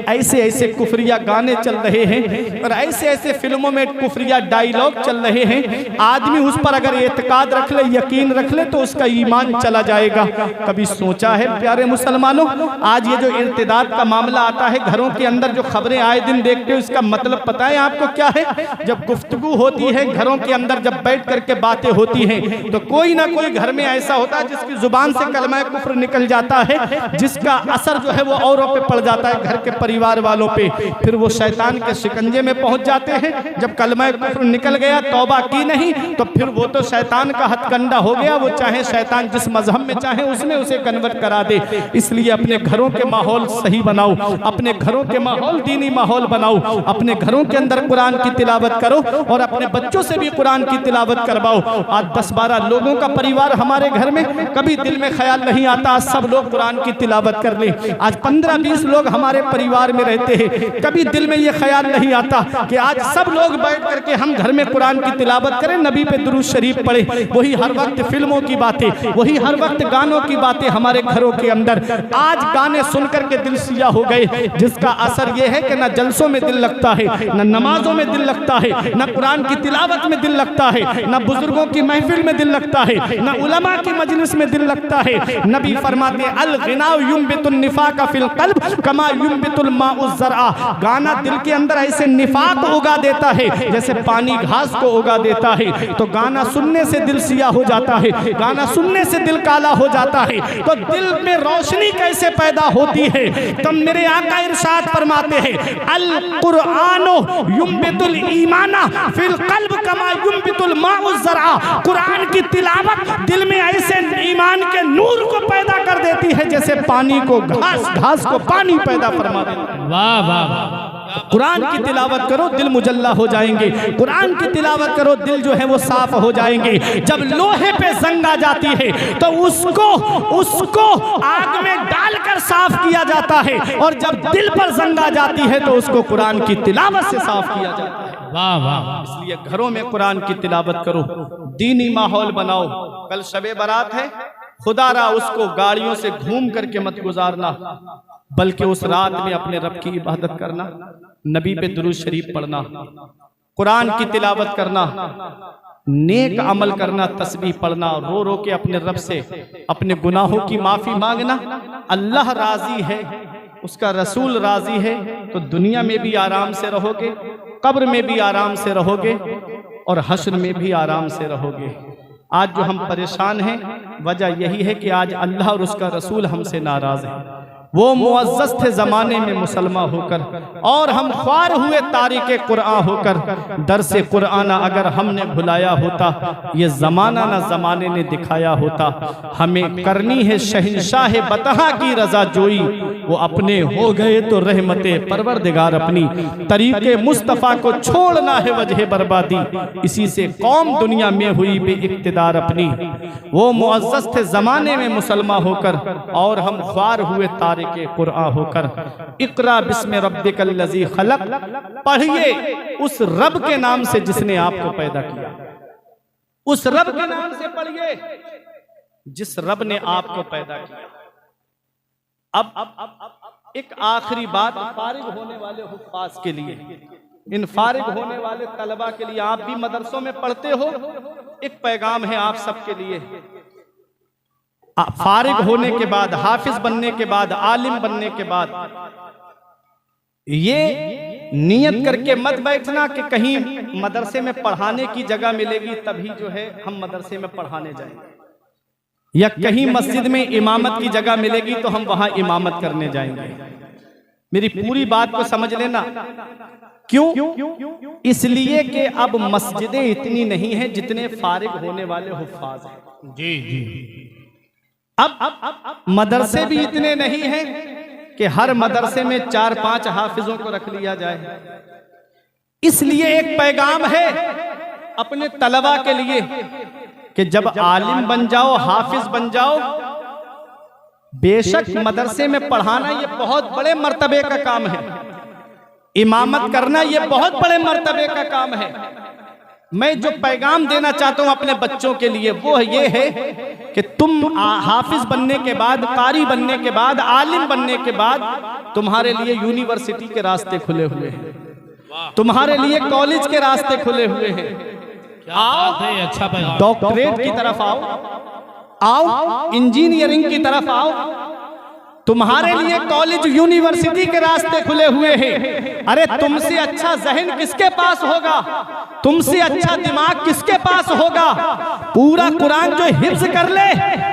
ऐसे ऐसे कुफरिया गाने चल रहे हैं और ऐसे ऐसे फिल्मों में कुफरिया डायलॉग चल रहे हैं। आदमी उस पर अगर एतकाद रख ले, यकीन रख ले, तो उसका ईमान चला जाएगा। कभी सोचा है प्यारे मुसलमानों, आज ये जो इर्तिदाद का मामला आता है घरों के अंदर, जो खबरें आए दिन देखते हो, इसका मतलब पता है आपको क्या है? जब गुफ्तगू होती है घरों के अंदर, जब बैठ करके बातें होती हैं, तो कोई ना कोई घर में ऐसा होता है जिसकी जुबान से कलमा कुफ्र निकल जाता है, जिसका असर जो है वो औरों पे पड़ जाता है, घर के परिवार वालों पे। फिर वो शैतान के शिकंजे में पहुंच जाते हैं। जब कलमा कुफ्र निकल गया, तौबा की नहीं, तो फिर वो तो शैतान का हथकंडा हो गया। वो चाहे शैतान जिस मजहब में चाहे उसमें उसे कन्वर्ट करा दे। इसलिए अपने घरों के माहौल सही बनाओ, अपने घरों के माहौल दीनी माहौल बनाओ, अपने घरों के अंदर कुरान की तिलावत करो और अपने बच्चों से भी कुरान की तिलावत करवाओ। आज 10-12 लोगों का परिवार हमारे घर में, कभी दिल में ख्याल नहीं आता सब लोग कुरान की तिलावत कर लें। आज 15-20 लोग हमारे परिवार में रहते हैं, कभी दिल में ये ख्याल नहीं आता कि आज सब लोग बैठ करके हम घर में कुरान की तिलावत करें, नबी पे दुरूद शरीफ पढ़े। वही हर वक्त फिल्मों की बातें, वही हर वक्त गानों की बातें हमारे घरों के अंदर। आज गाने सुन करके दिल सिया हो गए, जिसका असर यह है कि न जलसों में दिल लगता है, न नमाजों में दिल लगता है, न कुरान की तिलावत में दिल लगता है, न बुजुर्गों की महफिल में दिल लगता है, न उलमा की मजलिस में दिल लगता है। नबी फरमाते हैं अल गिनाउ युंबितुन निफाक फिल कल्ब कमा युंबितुल माउ ज़रआ। गाना दिल के अंदर ऐसे निफाक उगा देता है जैसे पानी घास को उगा देता है। तो गाना सुनने से दिल सिया हो जाता है, गाना सुनने से दिल काला हो जाता है। तो दिल में रोशनी कैसे पैदा होती है? तो मेरे आका इरशाद फरमाते हैं अल कुरानो युंबितुल ईमाना फिल कल्ब कमा युंबितुल माउ ज़रआ। कुरान की तिलावत दिल में ऐसे ईमान के नूर को पैदा कर देती है जैसे पानी को घास को पानी पैदा फरमा देती है। वाह वाह वाह। कुरान की तिलावत करो, दिल मुजल्ला हो जाएंगे। कुरान की तिलावत करो, दिल जो है वो साफ हो जाएंगे। जब लोहे पे जंग आ जाती है तो उसको आग में डालकर साफ किया जाता है, और जब दिल पर जंग आ जाती है तो उसको कुरान की तिलावत से साफ किया जाता है। वाह वाह। इसलिए घरों में कुरान की तिलावत करो, दीनी माहौल बनाओ। कल शबे बारात है, खुदारा उसको गाड़ियों से घूम करके मत गुजारना, बल्कि उस रात में अपने रब की इबादत करना, नबी पे दुरूद शरीफ पढ़ना, कुरान की तिलावत करना, नेक अमल करना, तस्बीह पढ़ना, रो रो के अपने रब से अपने गुनाहों की माफी मांगना। अल्लाह राजी है, उसका रसूल राजी है, तो दुनिया में भी आराम से रहोगे, कब्र में भी आराम से रहोगे, और हश्र में भी आराम से रहोगे। आज जो हम परेशान हैं, वजह यही है कि आज अल्लाह और उसका रसूल हमसे नाराज है। वो मुअज़्ज़ज़ थे ज़माने में मुसलमान होकर, और हम ख्वार हुए तारीक़े कुरान होकर। दरसे कुरान अगर हमने भुलाया होता, ये ज़माना न ज़माने ने दिखाया होता। हमें करनी है शहंशाह बतहा की रज़ा जोई, वो अपने हो गए तो रहमते परवरदिगार अपनी। तरीक़े मुस्तफ़ा को छोड़ना है वजह बर्बादी, इसी से कौम दुनिया में हुई बेइक़्तिदार अपनी। वो मुअज़्ज़ज़ थे ज़माने में मुसलमान होकर, और हम ख्वार हुए तारीक़े के कुरान होकर। इक़रा बिस्मि रब्बिकल लज़ी खलक़, पढ़िए उस रब के नाम से जिसने आपको पैदा किया। उस रब के नाम से पढ़िए जिस रब ने आपको पैदा किया। अब एक आखिरी बात फारिग होने वाले हुफ़ाज़ के लिए, इन फारिग होने वाले तलबा के लिए, आप भी मदरसों में पढ़ते हो, एक पैगाम है आप सबके लिए। फारिग होने के बाद, हाफिज बनने के बाद, आलिम बनने के बाद, ये नियत करके मत बैठना कि कहीं मदरसे में पढ़ाने की जगह मिलेगी तभी जो है हम मदरसे में पढ़ाने जाएंगे, या कहीं मस्जिद में इमामत की जगह मिलेगी तो हम वहां इमामत करने जाएंगे। मेरी पूरी बात को समझ लेना। क्यों? इसलिए कि अब मस्जिदें इतनी नहीं हैं जितने फारिग होने वाले हुफ़ाज़ हैं। जी जी। अब मदरसे भी इतने नहीं हैं कि हर मदरसे में 4-5 हाफिजों को रख लिया जाए। इसलिए एक पैगाम है अपने तलबा के लिए कि जब आलिम बन जाओ, हाफिज बन जाओ, बेशक मदरसे में पढ़ाना ये बहुत बड़े मर्तबे का काम है, इमामत करना ये बहुत बड़े मर्तबे का काम है, मैं जो पैगाम देना चाहता हूं अपने बच्चों के लिए वो ये है कि तुम हाफिज बनने के बाद, कारी बनने के बाद, आलिम बनने के बाद तुम्हारे लिए यूनिवर्सिटी के रास्ते खुले हुए हैं, तुम्हारे लिए कॉलेज के रास्ते खुले हुए हैं। आओ, अच्छा डॉक्टरेट की तरफ आओ, इंजीनियरिंग की तरफ आओ, तुम्हारे लिए कॉलेज यूनिवर्सिटी के रास्ते खुले हुए हैं। अरे तुमसे अच्छा जहन किसके पास होगा, तुमसे अच्छा दिमाग किसके पास होगा? पूरा कुरान जो हिफ्ज कर ले,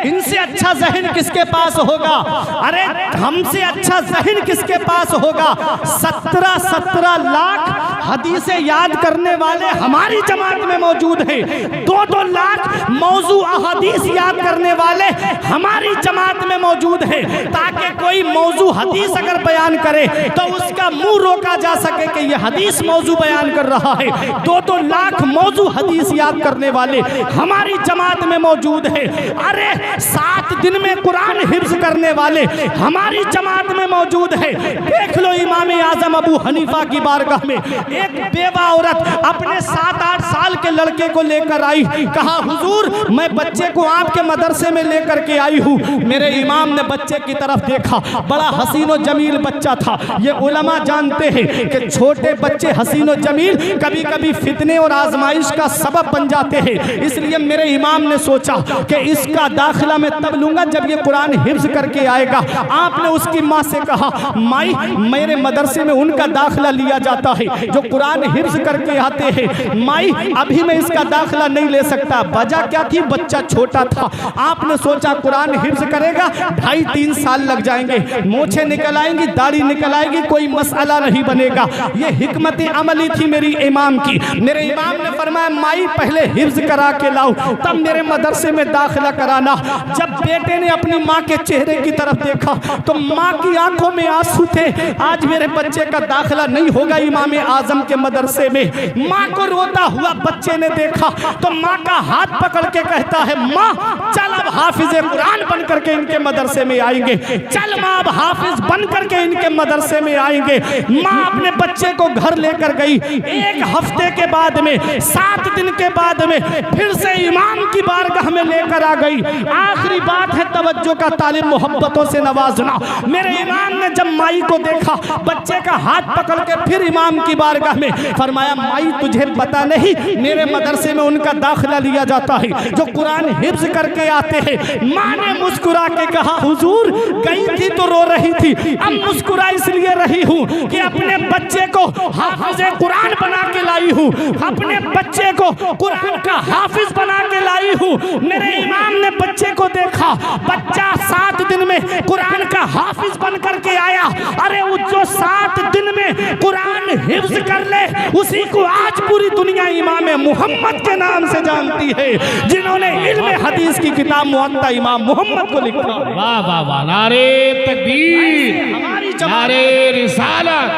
इनसे अच्छा जहन किसके पास होगा? अरे हमसे अच्छा जहन किसके पास होगा? 17 लाख हदीसें याद करने वाले हमारी जमात में मौजूद हैं। 2-2 लाख मौजू अहदीस याद करने वाले हमारी जमात में मौजूद हैं, ताकि कोई मौजू हदीस अगर बयान करे तो उसका मुंह रोका जा सके कि यह हदीस मौजू बयान कर रहा है। 2-2 लाख मौजू हदीस याद करने वाले हमारी जमात में मौजूद है। अरे 7 दिन में कुरान हिफ्ज करने वाले हमारी जमात में मौजूद है। देख लो इमाम आजम अबू हनीफा की बारगाह में एक बेवा औरत अपने 7-8 साल के लड़के को लेकर आई, कहा हुजूर मैं बच्चे को आपके मदरसे में लेकर के आई हूँ। मेरे इमाम ने बच्चे की तरफ देखा, बड़ा हसीन व जमील बच्चा था। ये उलमा जानते हैं कि छोटे बच्चे हसीन व जमील कभी कभी फितने और आजमाइश का सबब बन जाते हैं। इसलिए मेरे इमाम ने सोचा कि इसका दाखिला मैं तब लूंगा जब ये कुरान हिफ्ज करके आएगा। आपने उसकी माँ से कहा, माई मेरे मदरसे में उनका दाखिला लिया जाता है जो कुरान हिफ्ज करके आते हैं। माई अभी मैं इसका दाखिला नहीं ले सकता। वजह क्या थी? बच्चा छोटा था। आपने सोचा कुरान हिफ्ज करेगा 2.5-3 साल लग जाएंगे, मोछे निकल आएंगी, दाढ़ी निकल आएगी, कोई मसला नहीं बनेगा। ये हिकमत अमली थी मेरी इमाम की। मेरे इमाम ने फरमाया माई पहले हिफ्ज करा के लाओ तब मेरे मदरसे में दाखिला कराना। जब बेटे ने अपनी माँ के चेहरे की तरफ देखा तो माँ की आंखों में आंसू थे। आज मेरे बच्चे का दाखिला नहीं होगा इमाम आजम के मदरसे में। माँ को रोता हुआ बच्चे ने देखा तो माँ का हाथ पकड़ के कहता है, माँ चल अब हाफिज कुरान बन करके इनके मदरसे में आएंगे, चल माँ अब हाफिज बन करके इनके मदरसे में आएंगे। माँ अपने बच्चे को घर लेकर गई। 1 हफ्ते के बाद में, 7 दिन के बाद में फिर से इमाम की बारगाह में लेकर आ गई। आखिरी बात है तवज्जो का, तालिब मोहब्बतों से नवाजना। मेरे इमाम ने जब माई को देखा, बच्चे का हाथ पकड़ के फिर इमाम की बारगाह में फरमाया, माई तुझे पता नहीं मेरे मदरसे में उनका दाखिला लिया जाता है जो कुरान हिफ्ज करके आते हैं। माँ ने मुस्कुरा के कहा, हुजूर गई थी तो रो रही थी, अब मुस्कुरा इसलिए रही हूँ कि अपने बच्चे को हाफिज कुरान बना के लाई हूँ, अपने बच्चे को कुरान का हाफिज बना के लाई हूँ। मेरे इमाम ने बच्चे को देखा, बच्चा 7 दिन में कुरान का हाफिज बन करके आया। अरे वो जो 7 दिन में कुरान हिफ्ज कर ले उसी को आज पूरी दुनिया इमाम मोहम्मद के नाम से जानती है, जिन्होंने इल्म हदीस की किताब मुअत्ता इमाम मोहम्मद को लिखा। वाह वाह वाह, नारे तकबीर, नारे रिसालत,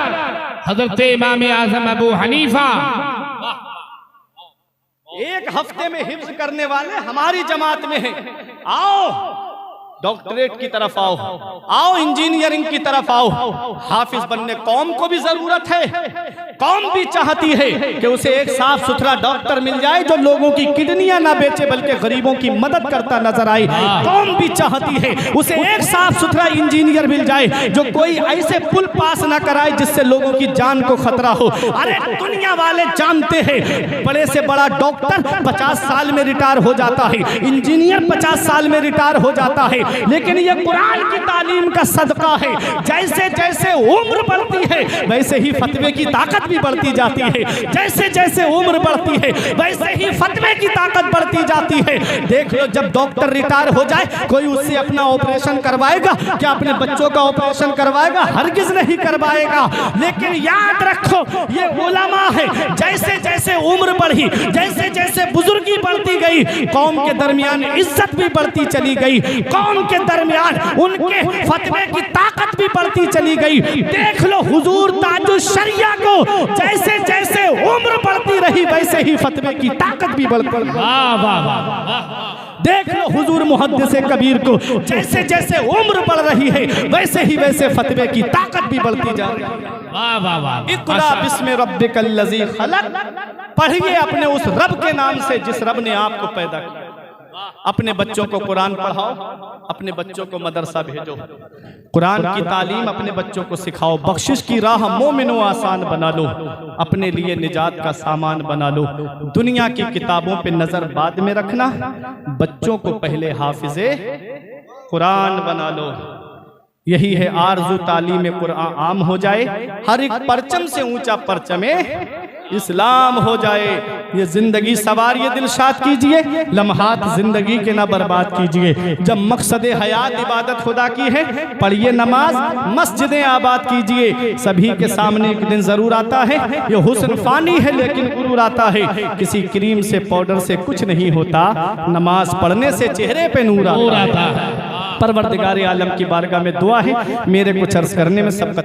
हजरत इमाम आजम अबू हनीफा। 1 हफ्ते में हिफ्ज करने वाले हमारी जमात में हैं। आओ डॉक्टरेट की तरफ आओ, आओ इंजीनियरिंग की तरफ आओ। हाफिज बनने कौम को भी जरूरत है, कौम भी चाहती है कि उसे एक साफ सुथरा डॉक्टर मिल जाए जो लोगों की किडनियां ना बेचे बल्कि गरीबों की मदद करता नजर आए। कौम भी चाहती है उसे एक साफ सुथरा इंजीनियर मिल जाए जो कोई ऐसे पुल पास ना कराए जिससे लोगों की जान को खतरा हो। अरे दुनिया वाले जानते हैं बड़े से बड़ा डॉक्टर 50 साल में रिटायर हो जाता है, इंजीनियर 50 साल में रिटायर हो जाता है, लेकिन ये कुरान की तालीम का सदका है। जैसे जैसे उम्र बढ़ती है वैसे ही फतवे की ताकत भी बढ़ती जाती है, जैसे जैसे उम्र बढ़ती है वैसे ही फतवे की ताकत बढ़ती जाती है। देख लो जब डॉक्टर रिटायर हो जाए कोई उससे अपना ऑपरेशन करवाएगा क्या? अपने बच्चों का ऑपरेशन करवाएगा? हरगिज नहीं करवाएगा। लेकिन याद रखो ये उलमा है, जैसे जैसे उम्र बढ़ी, जैसे जैसे बुजुर्गी बढ़ती गई, कौम के दरमियान इज्जत भी बढ़ती चली गई, कौम के दरमियान उनके फतवे की ताकत भी बढ़ती चली गई। देख लो हुजूर ताजुश शरिया को जैसे जैसे उम्र बढ़ती रही वैसे ही फतवे की ताकत भी बढ़ती। देख लो हुजूर मुहद्दिस कबीर को, जैसे जैसे उम्र बढ़ रही है वैसे ही वैसे फतवे की ताकत भी बढ़ती जा रही है। वाह वाह वाह। इक़रा बिस्मि रब्बिकल लज़ी खलक़, पढ़िए अपने उस रब के नाम से जिस रब ने आपको पैदा किया। अपने बच्चों को कुरान पढ़ाओ, अपने बच्चों को मदरसा भेजो, कुरान की तालीम अपने बच्चों को सिखाओ, बख्शिश की राह मोमिनो आसान बना लो, अपने लिए निजात का सामान बना लो। दुनिया की किताबों पे नजर बाद में रखना, बच्चों को पहले हाफिजे कुरान बना लो। यही है आरजू तालीम कुरान आम हो जाए, हर एक परचम से ऊंचा परचमे इस्लाम हो जाए। ये जिंदगी सवार ये दिलशाद कीजिए, लम्हात जिंदगी के ना बर्बाद कीजिए। जब मकसद हयात इबादत खुदा की है, पढ़िए नमाज, मस्जिदें आबाद कीजिए। सभी के सामने एक दिन जरूर आता है, ये हुस्न फानी है लेकिन गुरूर आता है। किसी क्रीम से पाउडर से कुछ नहीं होता, नमाज पढ़ने से चेहरे पे नूर आता है। परवरदिगार आलम की बारगाह में दुआ है, मेरे कुछ अर्ज करने में सबका